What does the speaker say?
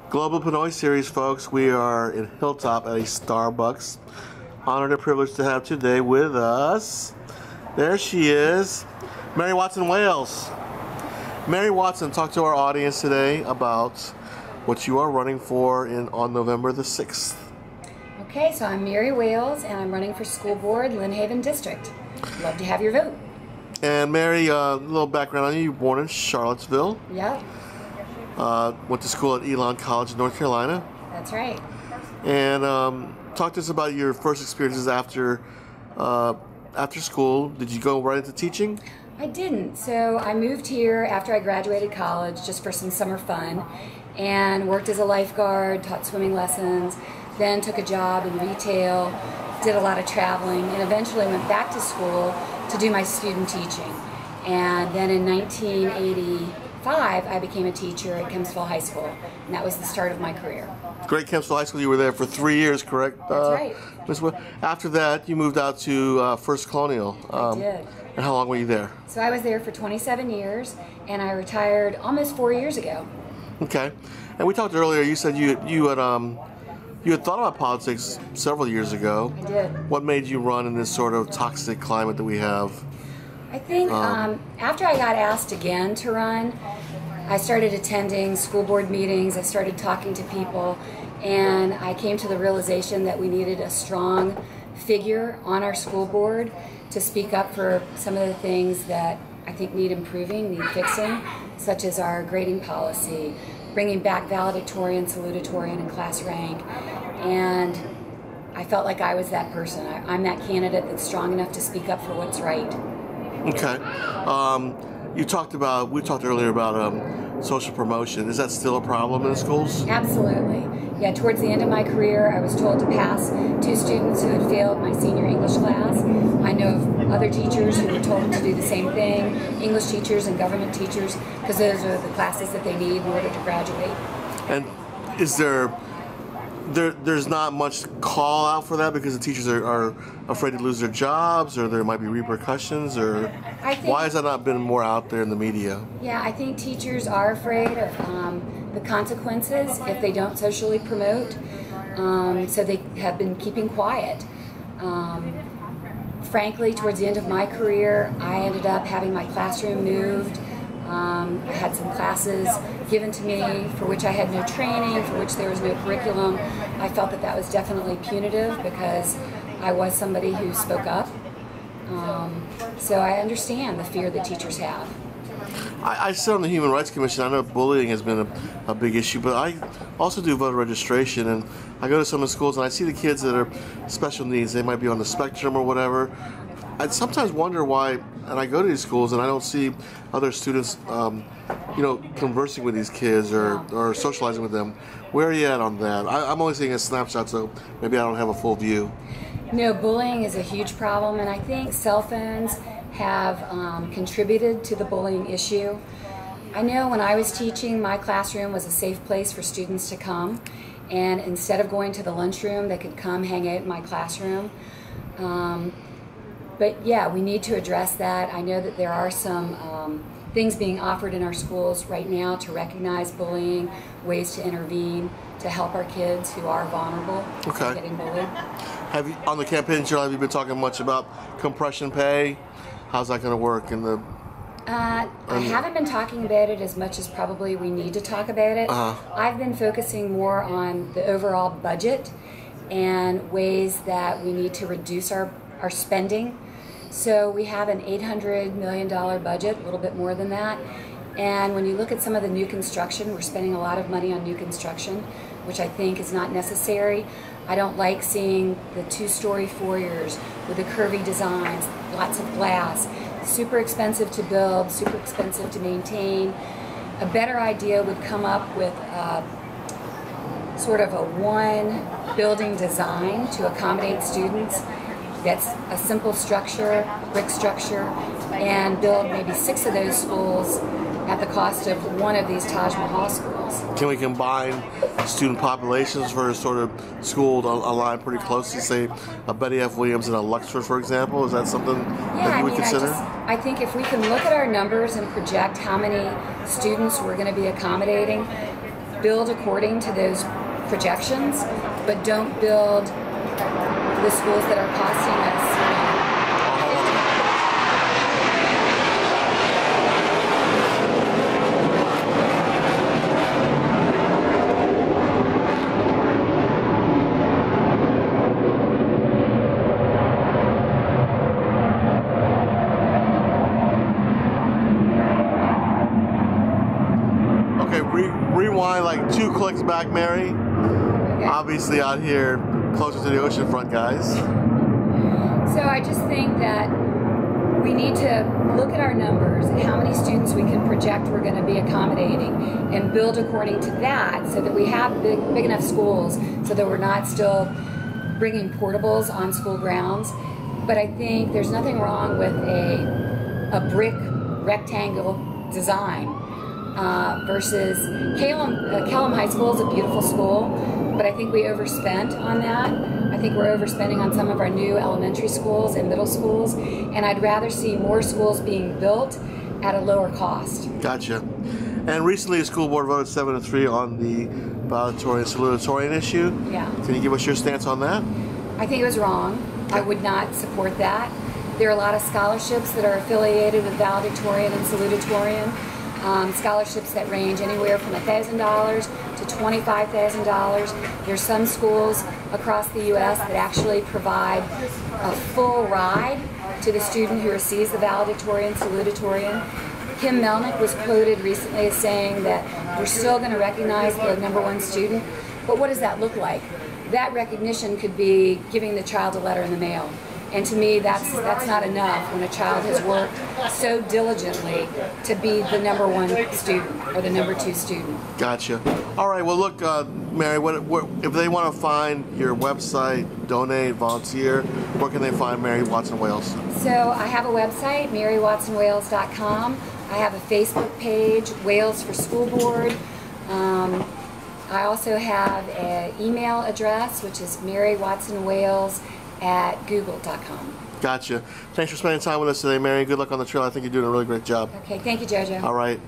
Global Pinoy Series, folks. We are in Hilltop at a Starbucks. Honored and privileged to have today with us. There she is, Mary Watson Wales. Mary Watson, talk to our audience today about what you are running for on November the 6th. Okay, so I'm Mary Wales, and I'm running for school board, Lynn Haven District. Love to have your vote. And Mary, a little background on you. You were born in Charlottesville. Yep. Went to school at Elon College in North Carolina. That's right. And talk to us about your first experiences after school. Did you go right into teaching? I didn't. So I moved here after I graduated college just for some summer fun and worked as a lifeguard, taught swimming lessons, then took a job in retail, did a lot of traveling, and eventually went back to school to do my student teaching. And then in 1985, I became a teacher at Kempsville High School, and that was the start of my career. Great. Kempsville High School, you were there for 3 years, correct? That's right. After that, you moved out to First Colonial. I did. And how long were you there? So I was there for 27 years, and I retired almost 4 years ago. Okay. And we talked earlier, you said you had thought about politics several years ago. I did. What made you run in this sort of toxic climate that we have? I think after I got asked again to run, I started attending school board meetings, I started talking to people, and I came to the realization that we needed a strong figure on our school board to speak up for some of the things that I think need improving, need fixing, such as our grading policy, bringing back valedictorian, salutatorian, and class rank. And I felt like I was that person. I'm that candidate that's strong enough to speak up for what's right. Okay. We talked earlier about social promotion. Is that still a problem in the schools? Absolutely. Yeah, towards the end of my career, I was told to pass 2 students who had failed my senior English class. I know of other teachers who were told to do the same thing, English teachers and government teachers, because those are the classes that they need in order to graduate. And is there's not much call out for that because the teachers are afraid to lose their jobs, or there might be repercussions, or why has that not been more out there in the media? Yeah, I think teachers are afraid of the consequences if they don't socially promote, so they have been keeping quiet. Frankly, towards the end of my career, I ended up having my classroom moved. I had some classes given to me for which I had no training, for which there was no curriculum. I felt that that was definitely punitive because I was somebody who spoke up. So I understand the fear that teachers have. I sit on the Human Rights Commission. I know bullying has been a big issue, but I also do voter registration, and I go to some of the schools and I see the kids that are special needs. They might be on the spectrum or whatever. I sometimes wonder why, and I go to these schools and I don't see other students, conversing with these kids or socializing with them. Where are you at on that? I'm only seeing a snapshot, so maybe I don't have a full view. No, bullying is a huge problem, and I think cell phones have contributed to the bullying issue. I know when I was teaching, my classroom was a safe place for students to come, and instead of going to the lunchroom, they could come hang out in my classroom. But yeah, we need to address that. I know that there are some things being offered in our schools right now to recognize bullying, ways to intervene, to help our kids who are vulnerable to getting bullied. Have you, on the campaign trail, have you been talking much about compression pay? How's that going to work in the... I haven't been talking about it as much as probably we need to talk about it. I've been focusing more on the overall budget and ways that we need to reduce our spending. So we have an $800 million budget, a little bit more than that. And when you look at some of the new construction, we're spending a lot of money on new construction, which I think is not necessary. I don't like seeing the 2-story foyers with the curvy designs, lots of glass, super expensive to build, super expensive to maintain. A better idea would come up with sort of a one building design to accommodate students. That's a simple structure, brick structure, and build maybe 6 of those schools at the cost of one of these Taj Mahal schools. Can we combine student populations for a sort of school to align pretty closely, say a Betty F. Williams and a Luxford, for example? Is that something that you would consider? I think if we can look at our numbers and project how many students we're going to be accommodating, build according to those projections, but don't build the schools that are costing us. Rewind like 2 clicks back, Mary. Okay. Obviously out here closer to the ocean front, guys. So I just think that we need to look at our numbers and how many students we can project we're going to be accommodating and build according to that so that we have big enough schools so that we're not still bringing portables on school grounds. But I think there's nothing wrong with a brick rectangle design. Versus Kellam High School is a beautiful school, but I think we overspent on that. I think we're overspending on some of our new elementary schools and middle schools, and I'd rather see more schools being built at a lower cost. Gotcha. And recently the school board voted 7-3 on the valedictorian salutatorian issue. Yeah. Can you give us your stance on that? I think it was wrong. I would not support that. There are a lot of scholarships that are affiliated with valedictorian and salutatorian. Scholarships that range anywhere from $1,000 to $25,000. There's some schools across the U.S. that actually provide a full ride to the student who receives the valedictorian, salutatorian. Kim Melnick was quoted recently as saying that we're still going to recognize the #1 student, but what does that look like? That recognition could be giving the child a letter in the mail. And to me, that's not enough when a child has worked so diligently to be the #1 student or the #2 student. Gotcha. All right. Well, look, Mary, what if they want to find your website, donate, volunteer, where can they find Mary Watson Wales? So I have a website, marywatsonwales.com. I have a Facebook page, Wales for School Board. I also have an email address, which is marywatsonwales@google.com. Gotcha. Thanks for spending time with us today, Mary. Good luck on the trail. I think you're doing a really great job. Okay, thank you, JoJo. All right.